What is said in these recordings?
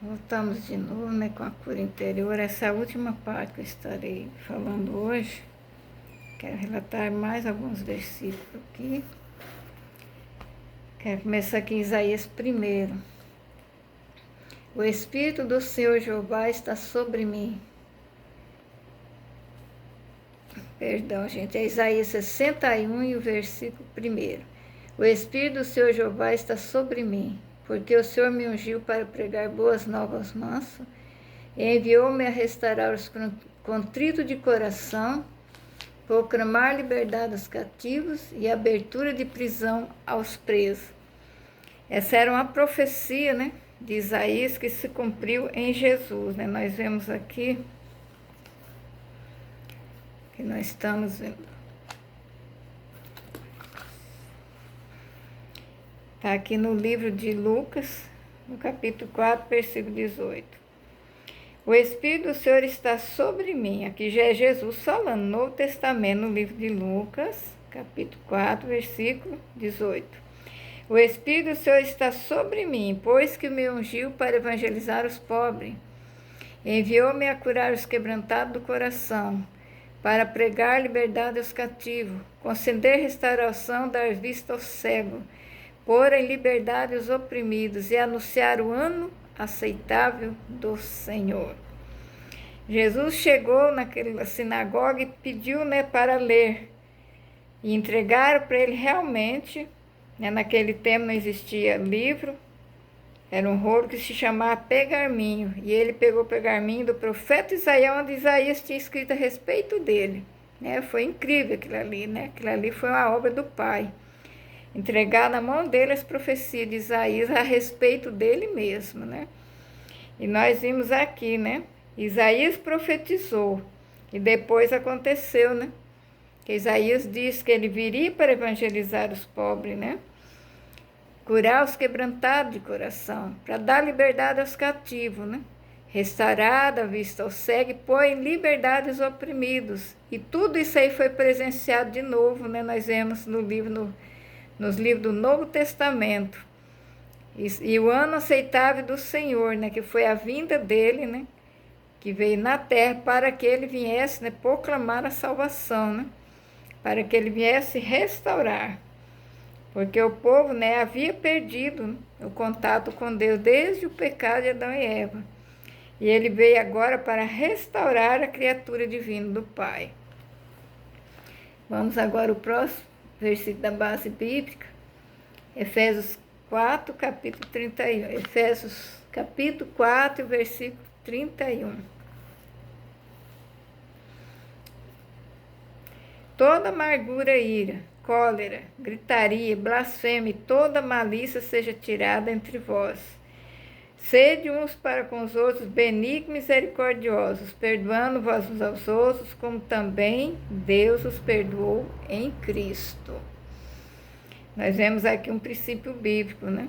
Voltamos de novo, né, com a cura interior. Essa é a última parte que eu estarei falando hoje. Quero relatar mais alguns versículos aqui. Quero começar aqui em Isaías 1. O Espírito do Senhor Jeová está sobre mim. Perdão, gente, é Isaías 61 e o versículo 1. O Espírito do Senhor Jeová está sobre mim, porque o Senhor me ungiu para pregar boas novas aos mansos, e enviou-me a restaurar os contritos de coração, proclamar liberdade aos cativos e abertura de prisão aos presos. Essa era uma profecia, né, de Isaías que se cumpriu em Jesus, né? Nós vemos aqui que nós estamos vendo. Está aqui no livro de Lucas, no capítulo 4, versículo 18. O Espírito do Senhor está sobre mim. Aqui já é Jesus falando, no Novo Testamento, no livro de Lucas, capítulo 4, versículo 18. O Espírito do Senhor está sobre mim, pois que me ungiu para evangelizar os pobres. Enviou-me a curar os quebrantados do coração, para pregar liberdade aos cativos, conceder restauração, dar vista aos cegos, pôr em liberdade os oprimidos e anunciar o ano aceitável do Senhor. Jesus chegou naquela sinagoga e pediu, né, para ler. E entregaram para ele realmente, né, naquele tempo não existia livro, era um rolo que se chamava pergaminho. E ele pegou o pergaminho do profeta Isaías, onde Isaías tinha escrito a respeito dele. Né? Foi incrível aquilo ali, né? Aquilo ali foi uma obra do Pai. Entregar na mão dele as profecias de Isaías a respeito dele mesmo, né? E nós vimos aqui, né? Isaías profetizou e depois aconteceu, né? Que Isaías disse que ele viria para evangelizar os pobres, né? Curar os quebrantados de coração, para dar liberdade aos cativos, né? Restaurar a vista ao cego e pôr em liberdade os oprimidos. E tudo isso aí foi presenciado de novo, né? Nós vemos no livro, nos livros do Novo Testamento. E o ano aceitável do Senhor, né, que foi a vinda dele, né, que veio na terra para que ele viesse, né, proclamar a salvação, né, para que ele viesse restaurar. Porque o povo, né, havia perdido, né, o contato com Deus desde o pecado de Adão e Eva. E ele veio agora para restaurar a criatura divina do Pai. Vamos agora ao próximo versículo da base bíblica, Efésios 4, capítulo 31. Efésios, capítulo 4, versículo 31. Toda amargura, ira, cólera, gritaria, blasfêmia e toda malícia seja tirada entre vós. Sede uns para com os outros benignos e misericordiosos, perdoando-vos uns aos outros, como também Deus os perdoou em Cristo. Nós vemos aqui um princípio bíblico, né?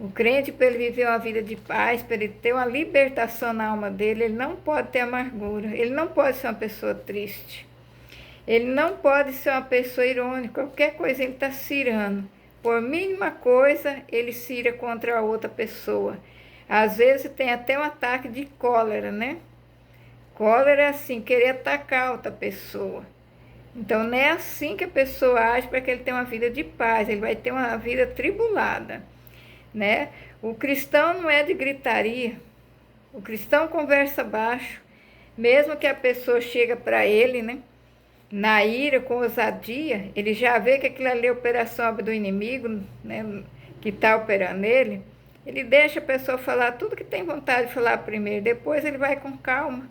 O crente, para ele viver uma vida de paz, para ele ter uma libertação na alma dele, ele não pode ter amargura, ele não pode ser uma pessoa triste, ele não pode ser uma pessoa irônica, qualquer coisa ele está cirando. Por mínima coisa, ele cira contra a outra pessoa. Às vezes tem até um ataque de cólera, né? Cólera é assim, querer atacar outra pessoa. Então, não é assim que a pessoa age para que ele tenha uma vida de paz, ele vai ter uma vida tribulada, né? O cristão não é de gritaria, o cristão conversa baixo, mesmo que a pessoa chega para ele, né? Na ira, com ousadia, ele já vê que aquilo ali é operação do inimigo, né, que está operando nele. Ele deixa a pessoa falar tudo que tem vontade de falar primeiro, depois ele vai com calma,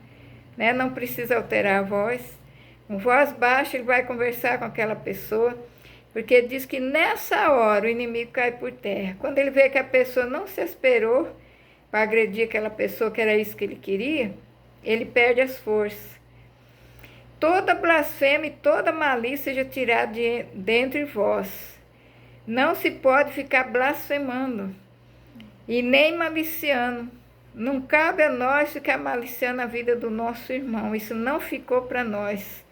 né, não precisa alterar a voz. Com voz baixa ele vai conversar com aquela pessoa, porque diz que nessa hora o inimigo cai por terra. Quando ele vê que a pessoa não se esperou para agredir aquela pessoa, que era isso que ele queria, ele perde as forças. Toda blasfêmia e toda malícia seja tirada de dentre vós. Não se pode ficar blasfemando e nem maliciando. Não cabe a nós ficar maliciando a vida do nosso irmão. Isso não ficou para nós.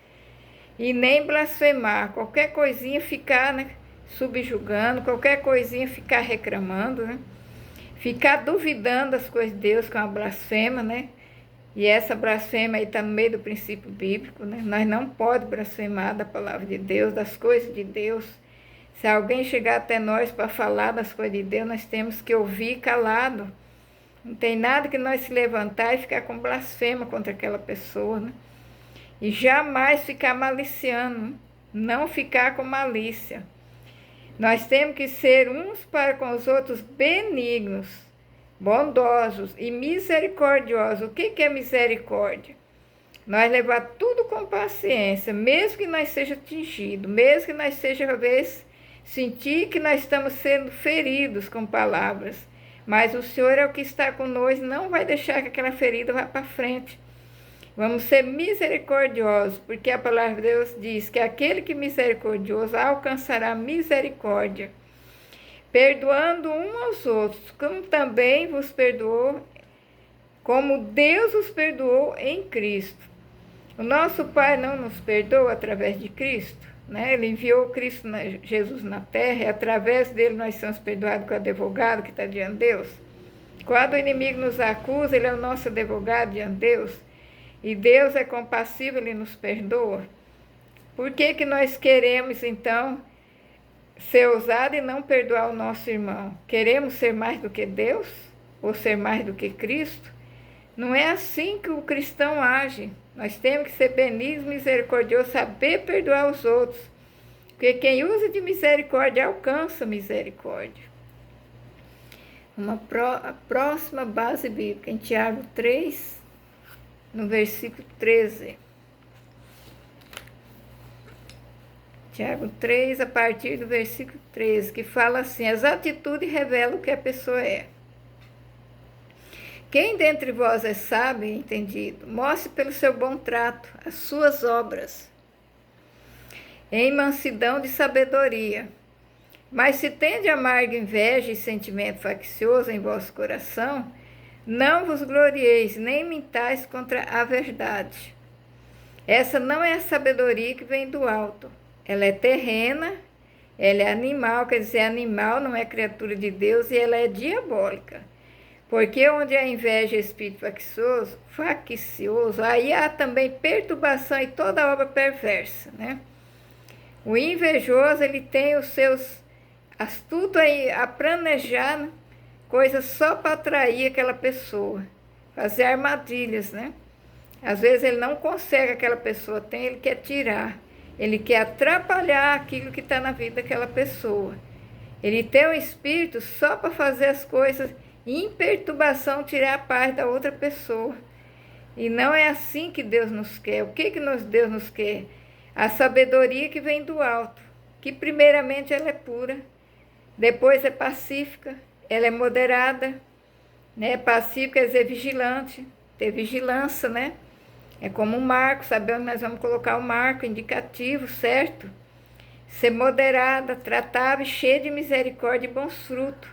E nem blasfemar. Qualquer coisinha ficar, né, subjugando, qualquer coisinha ficar reclamando, né? Ficar duvidando das coisas de Deus, que é uma blasfema, né? E essa blasfema aí está no meio do princípio bíblico, né? Nós não podemos blasfemar da palavra de Deus, das coisas de Deus. Se alguém chegar até nós para falar das coisas de Deus, nós temos que ouvir calado. Não tem nada que nós se levantar e ficar com blasfema contra aquela pessoa, né? E jamais ficar maliciando, né? Não ficar com malícia. Nós temos que ser uns para com os outros benignos, bondosos e misericordiosos. O que é misericórdia? Nós levar tudo com paciência, mesmo que nós seja atingido, mesmo que nós seja, às vezes, sentir que nós estamos sendo feridos com palavras. Mas o Senhor é o que está conosco, não vai deixar que aquela ferida vá para frente. Vamos ser misericordiosos, porque a palavra de Deus diz que aquele que é misericordioso alcançará misericórdia, perdoando uns aos outros, como também vos perdoou, como Deus os perdoou em Cristo. O nosso Pai não nos perdoa através de Cristo, né? Ele enviou Cristo, Jesus na terra, e através dele nós somos perdoados com o advogado que está diante de Deus. Quando o inimigo nos acusa, ele é o nosso advogado diante de Deus. E Deus é compassivo, Ele nos perdoa. Por que nós queremos, então, ser ousados e não perdoar o nosso irmão? Queremos ser mais do que Deus? Ou ser mais do que Cristo? Não é assim que o cristão age. Nós temos que ser benignos, misericordiosos, saber perdoar os outros. Porque quem usa de misericórdia alcança misericórdia. A próxima base bíblica, em Tiago 3, no versículo 13. Tiago 3, a partir do versículo 13, que fala assim: as atitudes revelam o que a pessoa é. Quem dentre vós é sábio e entendido, mostre pelo seu bom trato as suas obras, em mansidão de sabedoria. Mas se tende amarga inveja e sentimento faccioso em vosso coração, não vos glorieis, nem mintais contra a verdade. Essa não é a sabedoria que vem do alto. Ela é terrena, ela é animal, quer dizer, animal não é criatura de Deus, e ela é diabólica. Porque onde há inveja e espírito faccioso, aí há também perturbação e toda obra perversa, né? O invejoso, ele tem os seus astutos aí a planejar, né? Coisas só para atrair aquela pessoa, fazer armadilhas, né? Às vezes ele não consegue, aquela pessoa tem, ele quer tirar, ele quer atrapalhar aquilo que está na vida daquela pessoa. Ele tem um espírito só para fazer as coisas em perturbação, tirar a paz da outra pessoa. E não é assim que Deus nos quer. O que Deus nos quer? A sabedoria que vem do alto, que primeiramente ela é pura, depois é pacífica, ela é moderada, né? Pacífica quer dizer vigilante, ter vigilância, né? É como um marco, sabemos que nós vamos colocar o marco indicativo, certo? Ser moderada, tratável, cheia de misericórdia e bons frutos,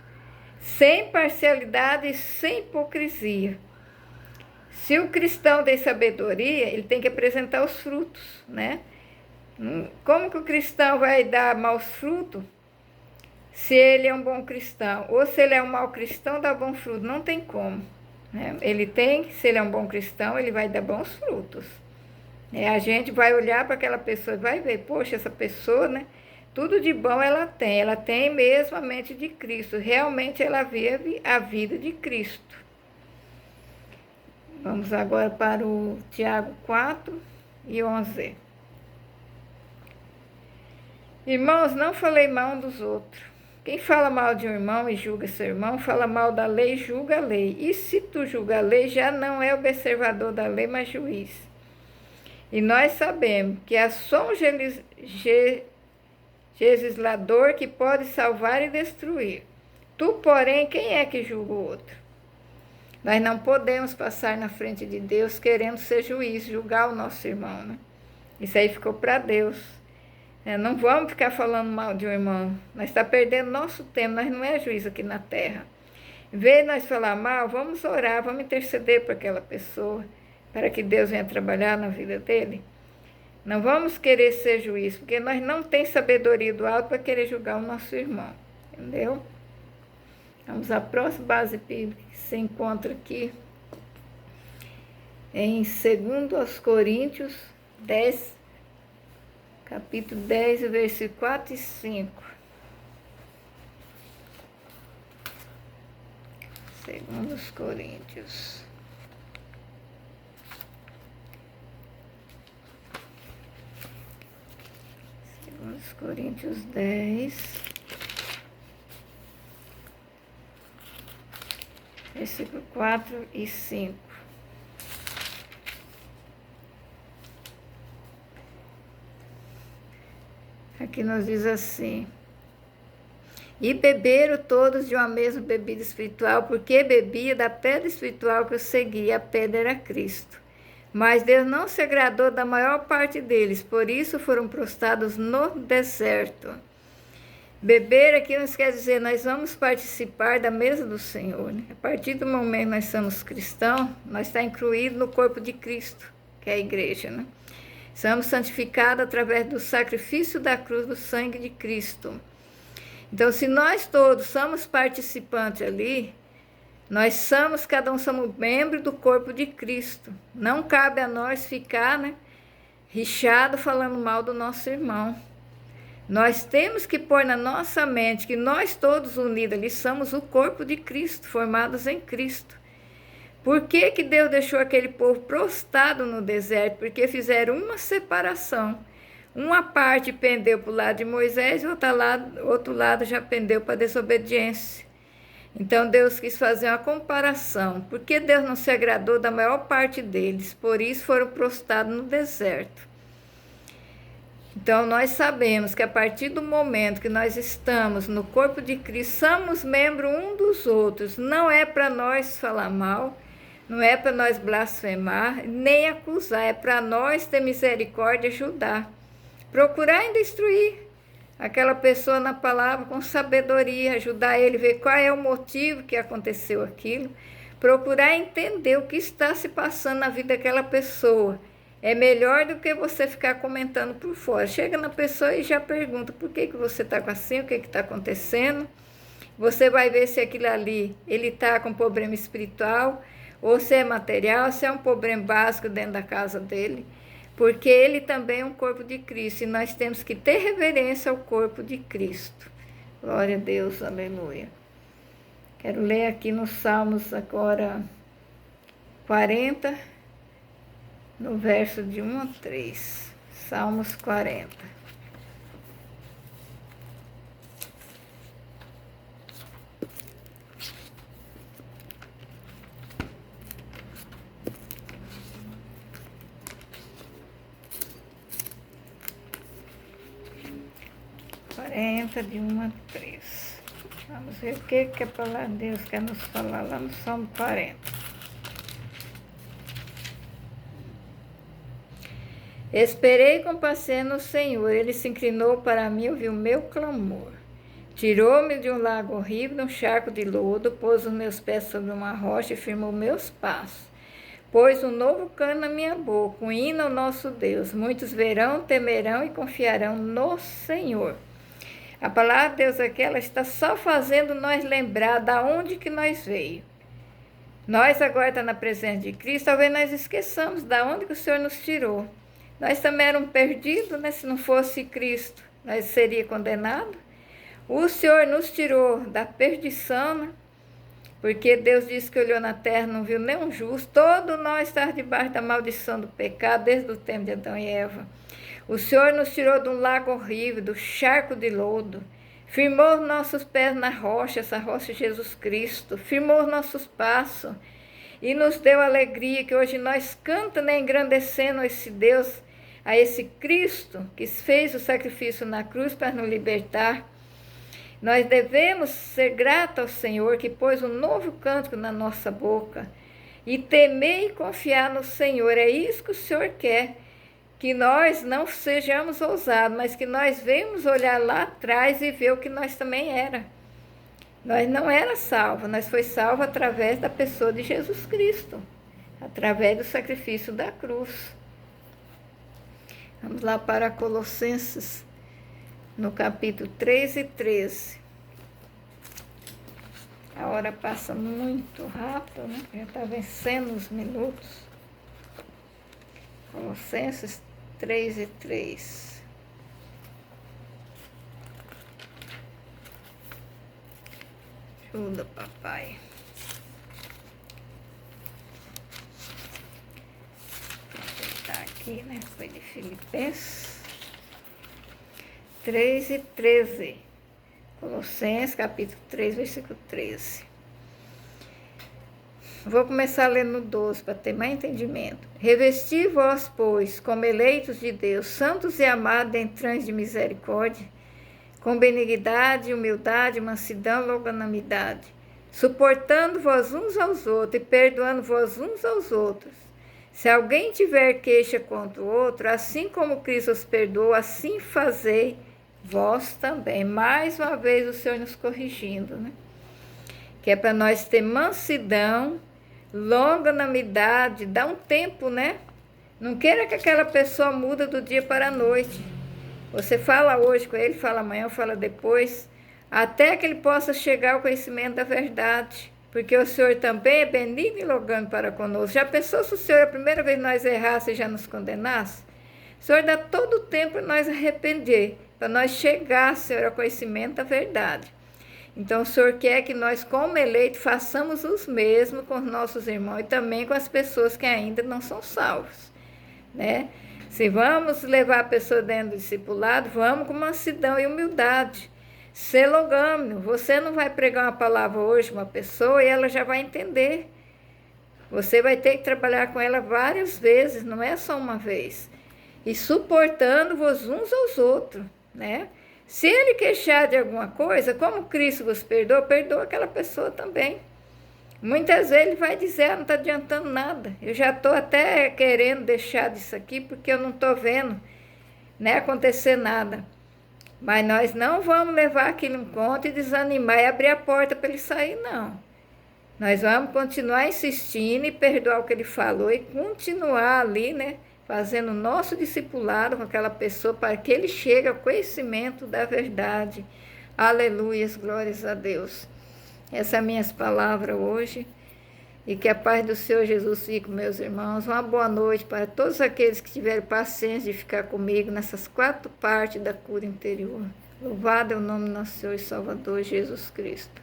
sem parcialidade e sem hipocrisia. Se o cristão tem sabedoria, ele tem que apresentar os frutos, né? Como que o cristão vai dar maus frutos se ele é um bom cristão? Ou se ele é um mau cristão, dá bom fruto? Não tem como, né? Se ele é um bom cristão, ele vai dar bons frutos. A gente vai olhar para aquela pessoa e vai ver, poxa, essa pessoa, né? Tudo de bom ela tem mesmo a mente de Cristo, realmente ela vive a vida de Cristo. Vamos agora para o Tiago 4 e 11. Irmãos, não falei mal dos outros. Quem fala mal de um irmão e julga seu irmão, fala mal da lei, julga a lei. E se tu julga a lei, já não é observador da lei, mas juiz. E nós sabemos que há só um legislador que pode salvar e destruir. Tu, porém, quem é que julga o outro? Nós não podemos passar na frente de Deus querendo ser juiz, julgar o nosso irmão, né? Isso aí ficou para Deus. Não vamos ficar falando mal de um irmão. Nós estamos perdendo nosso tempo, nós não é juiz aqui na terra. Em vez de nós falar mal, vamos orar, vamos interceder para aquela pessoa, para que Deus venha trabalhar na vida dele. Não vamos querer ser juiz, porque nós não temos sabedoria do alto para querer julgar o nosso irmão, entendeu? Vamos à próxima base bíblica que se encontra aqui em 2 Coríntios 10, capítulo 10, versículo 4 e 5. 2 Coríntios. Coríntios 10, versículo 4 e 5. Aqui nos diz assim: e beberam todos de uma mesma bebida espiritual, porque bebia da pedra espiritual que os seguia, a pedra era Cristo. Mas Deus não se agradou da maior parte deles, por isso foram prostrados no deserto. Beber aqui não quer dizer nós vamos participar da mesa do Senhor. Né? A partir do momento que nós somos cristãos, nós estamos incluídos no corpo de Cristo, que é a igreja. Né? Somos santificados através do sacrifício da cruz do sangue de Cristo. Então, se nós todos somos participantes ali, nós somos, cada um somos membro do corpo de Cristo. Não cabe a nós ficar, né, rixado falando mal do nosso irmão. Nós temos que pôr na nossa mente que nós todos unidos ali somos o corpo de Cristo, formados em Cristo. Por que que Deus deixou aquele povo prostrado no deserto? Porque fizeram uma separação. Uma parte pendeu para o lado de Moisés e outro lado já pendeu para a desobediência. Então Deus quis fazer uma comparação, porque Deus não se agradou da maior parte deles, por isso foram prostrados no deserto. Então nós sabemos que a partir do momento que nós estamos no corpo de Cristo, somos membros um dos outros, não é para nós falar mal, não é para nós blasfemar, nem acusar, é para nós ter misericórdia e ajudar, procurar instruir aquela pessoa na palavra com sabedoria, ajudar ele a ver qual é o motivo que aconteceu aquilo, procurar entender o que está se passando na vida daquela pessoa. É melhor do que você ficar comentando por fora. Chega na pessoa e já pergunta por que você está assim, o que está acontecendo. Você vai ver se aquilo ali, ele está com problema espiritual, ou se é material, se é um problema básico dentro da casa dele. Porque ele também é um corpo de Cristo e nós temos que ter reverência ao corpo de Cristo. Glória a Deus, aleluia. Quero ler aqui nos Salmos agora 40, no verso de 1 a 3. Salmos 40. De 1 a 3. Vamos ver o que a palavra de Deus quer nos falar lá no Salmo 40. Esperei com paciência no Senhor, ele se inclinou para mim e ouviu o meu clamor. Tirou-me de um lago horrível, de um charco de lodo, pôs os meus pés sobre uma rocha e firmou meus passos. Pôs um novo cântico na minha boca, um hino ao nosso Deus. Muitos verão, temerão e confiarão no Senhor. A palavra de Deus aqui, ela está só fazendo nós lembrar da onde que nós veio. Nós agora estamos na presença de Cristo, talvez nós esqueçamos da onde que o Senhor nos tirou. Nós também éramos perdidos, né? Se não fosse Cristo, nós seríamos condenados. O Senhor nos tirou da perdição, né? Porque Deus disse que olhou na terra, não viu nenhum justo. Todos nós estávamos debaixo da maldição do pecado, desde o tempo de Adão e Eva. O Senhor nos tirou de um lago horrível, do charco de lodo, firmou os nossos pés na rocha, essa rocha Jesus Cristo, firmou os nossos passos e nos deu alegria que hoje nós cantamos, né, engrandecendo esse Deus, a esse Cristo que fez o sacrifício na cruz para nos libertar. Nós devemos ser gratos ao Senhor que pôs um novo cântico na nossa boca e temer e confiar no Senhor. É isso que o Senhor quer. Que nós não sejamos ousados, mas que nós venhamos olhar lá atrás e ver o que nós também era. Nós não era salvos, nós foi salvos através da pessoa de Jesus Cristo, através do sacrifício da cruz. Vamos lá para Colossenses, no capítulo 3 e 13. A hora passa muito rápido, né? Já está vencendo os minutos. Colossenses 3:3. Ajuda, papai. Vou aproveitar aqui, né? Foi de Filipenses 3:13. Colossenses, capítulo 3, versículo 13. Vou começar lendo no 12, para ter mais entendimento. Revesti vós, pois, como eleitos de Deus, santos e amados, entrantes de misericórdia, com benignidade, humildade, mansidão, longanimidade, suportando-vos uns aos outros e perdoando-vos uns aos outros. Se alguém tiver queixa contra o outro, assim como Cristo os perdoou, assim fazei vós também. Mais uma vez o Senhor nos corrigindo, né? Que é para nós ter mansidão, longanimidade, dá um tempo, né? Não queira que aquela pessoa muda do dia para a noite. Você fala hoje com ele, fala amanhã, fala depois, até que ele possa chegar ao conhecimento da verdade. Porque o Senhor também é benigno e longânimo para conosco. Já pensou se o Senhor, a primeira vez nós errasse e já nos condenasse? O Senhor dá todo o tempo para nós arrepender, para nós chegar, Senhor, ao conhecimento da verdade. Então, o Senhor quer que nós, como eleitos, façamos os mesmos com os nossos irmãos e também com as pessoas que ainda não são salvos, né? Se vamos levar a pessoa dentro do discipulado, vamos com mansidão e humildade. Ser longânimo. Você não vai pregar uma palavra hoje para uma pessoa e ela já vai entender. Você vai ter que trabalhar com ela várias vezes, não é só uma vez. E suportando-vos uns aos outros, né? Se ele queixar de alguma coisa, como Cristo vos perdoa, perdoa aquela pessoa também. Muitas vezes ele vai dizer, não está adiantando nada. Eu já estou até querendo deixar disso aqui, porque eu não estou vendo, né, acontecer nada. Mas nós não vamos levar aquilo em conta e desanimar e abrir a porta para ele sair, não. Nós vamos continuar insistindo e perdoar o que ele falou e continuar ali, né, fazendo o nosso discipulado com aquela pessoa para que ele chegue ao conhecimento da verdade. Aleluias, glórias a Deus. Essas são minhas palavras hoje. E que a paz do Senhor Jesus fique com meus irmãos. Uma boa noite para todos aqueles que tiveram paciência de ficar comigo nessas 4 partes da cura interior. Louvado é o nome do nosso Senhor e Salvador Jesus Cristo.